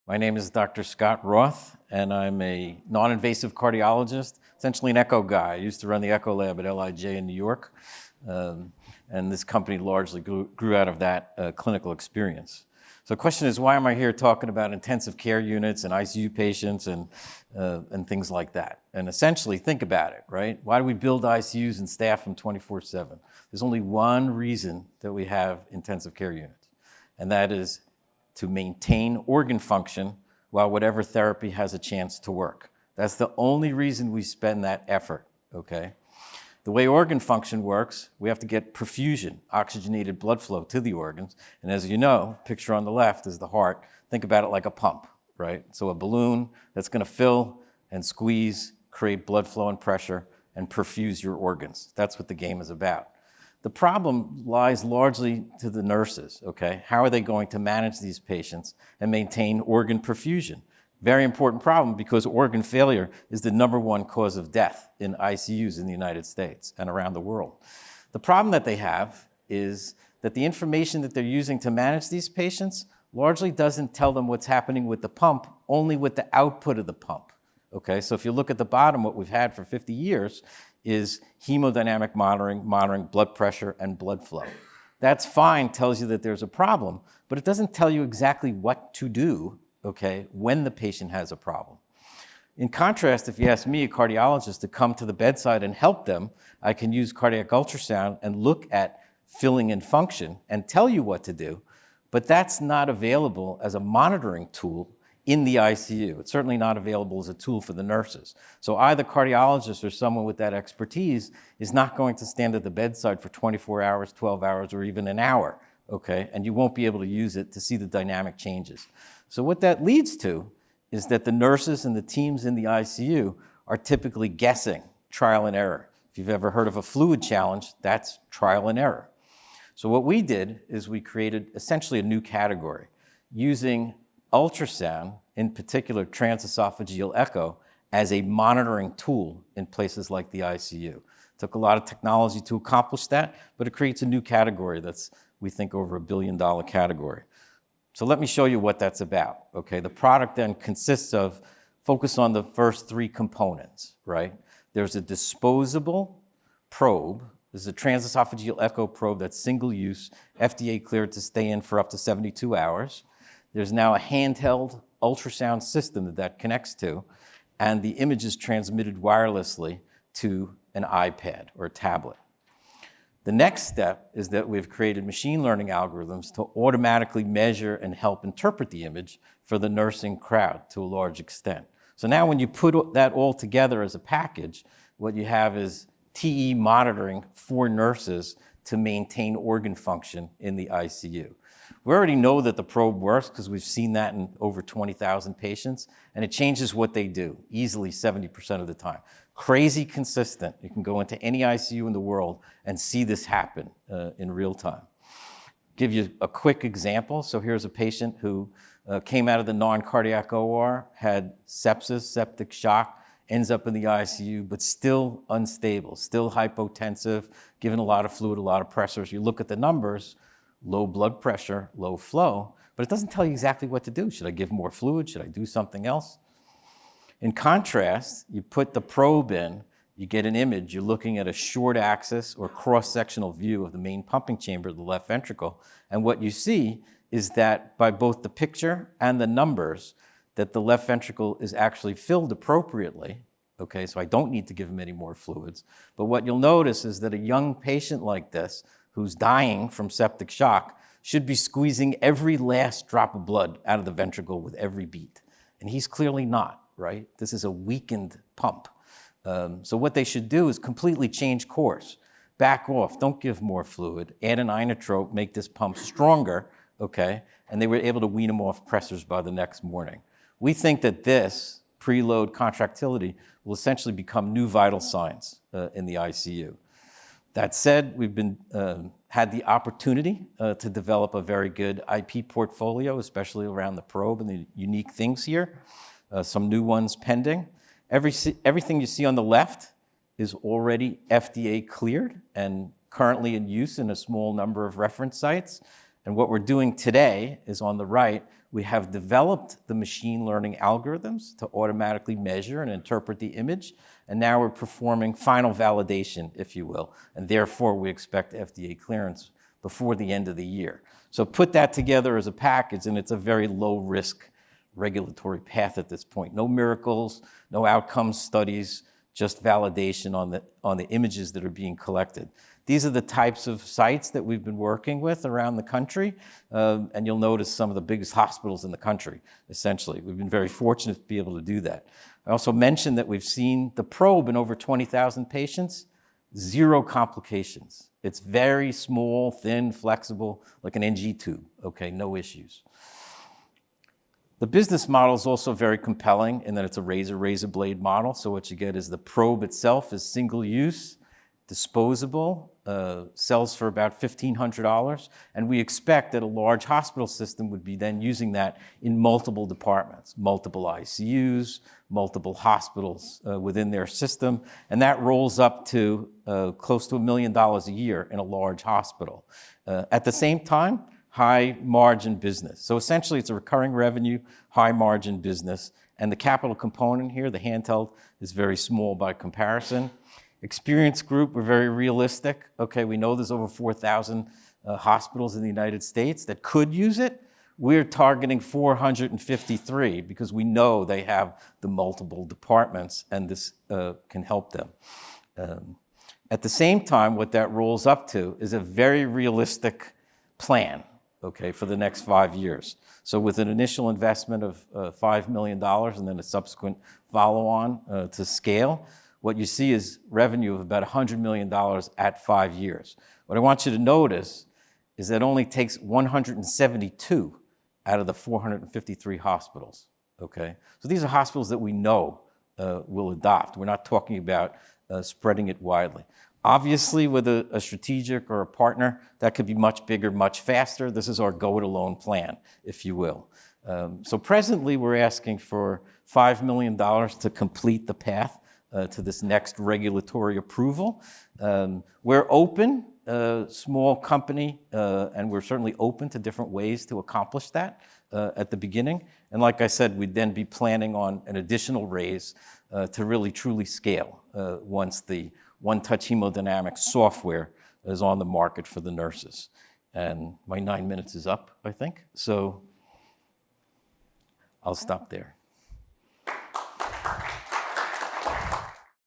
My name is Dr. Scott Roth, and I'm a non-invasive cardiologist, essentially an echo guy. I used to run the echo lab at LIJ in New York, and this company largely grew out of that clinical experience. So the question is, why am I here talking about intensive care units and ICU patients and things like that? And essentially, think about it, right? Why do we build ICUs and staff them 24/7? There's only one reason that we have intensive care units, and that is to maintain organ function while whatever therapy has a chance to work. That's the only reason we spend that effort, okay? The way organ function works, we have to get perfusion, oxygenated blood flow to the organs. And as you know, picture on the left is the heart. Think about it like a pump, right? So a balloon that's gonna fill and squeeze, create blood flow and pressure, and perfuse your organs. That's what the game is about. The problem lies largely to the nurses, okay? How are they going to manage these patients and maintain organ perfusion? Very important problem because organ failure is the #1 cause of death in ICUs in the United States and around the world. The problem that they have is that the information that they're using to manage these patients largely doesn't tell them what's happening with the pump, only with the output of the pump, okay? So if you look at the bottom, what we've had for 50 years is hemodynamic monitoring blood pressure and blood flow. That's fine, tells you that there's a problem, but it doesn't tell you exactly what to do, okay, when the patient has a problem. In contrast, if you ask me, a cardiologist, to come to the bedside and help them, I can use cardiac ultrasound and look at filling and function and tell you what to do, but that's not available as a monitoring tool in the ICU. It's certainly not available as a tool for the nurses. So either cardiologist or someone with that expertise is not going to stand at the bedside for 24 hours, 12 hours, or even an hour, okay? And you won't be able to use it to see the dynamic changes. So what that leads to is that the nurses and the teams in the ICU are typically guessing, trial and error. If you've ever heard of a fluid challenge, that's trial and error. So what we did is we created essentially a new category using ultrasound, in particular transesophageal echo, as a monitoring tool in places like the ICU. Took a lot of technology to accomplish that, but it creates a new category that's, we think, over $1 billion category. So let me show you what that's about, okay? The product then consists of, focus on the first 3 components, right? There's a disposable probe. This is a transesophageal echo probe that's single use, FDA cleared to stay in for up to 72 hours. There's now a handheld ultrasound system that connects to, and the image is transmitted wirelessly to an iPad or a tablet. The next step is that we've created machine learning algorithms to automatically measure and help interpret the image for the nursing crowd to a large extent. So now when you put that all together as a package, what you have is TE monitoring for nurses to maintain organ function in the ICU. We already know that the probe works because we've seen that in over 20,000 patients, and it changes what they do easily 70% of the time. Crazy consistent. You can go into any ICU in the world and see this happen in real time. Give you a quick example. So here's a patient who came out of the non-cardiac OR, had sepsis, septic shock, ends up in the ICU, but still unstable, still hypotensive, given a lot of fluid, a lot of pressures. You look at the numbers, low blood pressure, low flow, but it doesn't tell you exactly what to do. Should I give more fluid? Should I do something else? In contrast, you put the probe in, you get an image, you're looking at a short axis or cross-sectional view of the main pumping chamber of the left ventricle, and what you see is that by both the picture and the numbers, that the left ventricle is actually filled appropriately, okay, so I don't need to give him any more fluids. But what you'll notice is that a young patient like this, who's dying from septic shock, should be squeezing every last drop of blood out of the ventricle with every beat. And he's clearly not, right? This is a weakened pump. So what they should do is completely change course. Back off, don't give more fluid, add an inotrope, make this pump stronger, okay? And they were able to wean him off pressors by the next morning. We think that this preload contractility will essentially become new vital signs in the ICU. That said, we've had the opportunity to develop a very good IP portfolio, especially around the probe and the unique things here. Some new ones pending. Everything you see on the left is already FDA cleared and currently in use in a small number of reference sites. And what we're doing today is on the right, we have developed the machine learning algorithms to automatically measure and interpret the image. And now we're performing final validation, if you will. And therefore, we expect FDA clearance before the end of the year. So put that together as a package, and it's a very low-risk regulatory path at this point. No miracles, no outcome studies, just validation on the images that are being collected. These are the types of sites that we've been working with around the country, and you'll notice some of the biggest hospitals in the country, essentially. We've been very fortunate to be able to do that. I also mentioned that we've seen the probe in over 20,000 patients, 0 complications. It's very small, thin, flexible, like an NG tube, okay, no issues. The business model is also very compelling in that it's a razor blade model. So what you get is the probe itself is single use, disposable, sells for about $1,500. And we expect that a large hospital system would be then using that in multiple departments, multiple ICUs, multiple hospitals within their system. And that rolls up to close to $1 million a year in a large hospital. At the same time, high margin business. So essentially it's a recurring revenue, high margin business. And the capital component here, the handheld, is very small by comparison. Experience group, we're very realistic. Okay, we know there's over 4,000 hospitals in the United States that could use it. We're targeting 453 because we know they have the multiple departments and this can help them. At the same time, what that rolls up to is a very realistic plan, okay, for the next 5 years. So with an initial investment of $5 million and then a subsequent follow-on to scale, what you see is revenue of about $100 million at 5 years. What I want you to notice is that it only takes 172 out of the 453 hospitals, okay? So these are hospitals that we know will adopt. We're not talking about spreading it widely. Obviously, with a strategic or a partner, that could be much bigger, much faster. This is our go-it-alone plan, if you will. So presently, we're asking for $5 million to complete the path to this next regulatory approval. We're open, small company, and we're certainly open to different ways to accomplish that at the beginning. And like I said, we'd then be planning on an additional raise to really truly scale once the One-Touch Hemodynamic software is on the market for the nurses. And my 9 minutes is up, I think. So I'll stop there.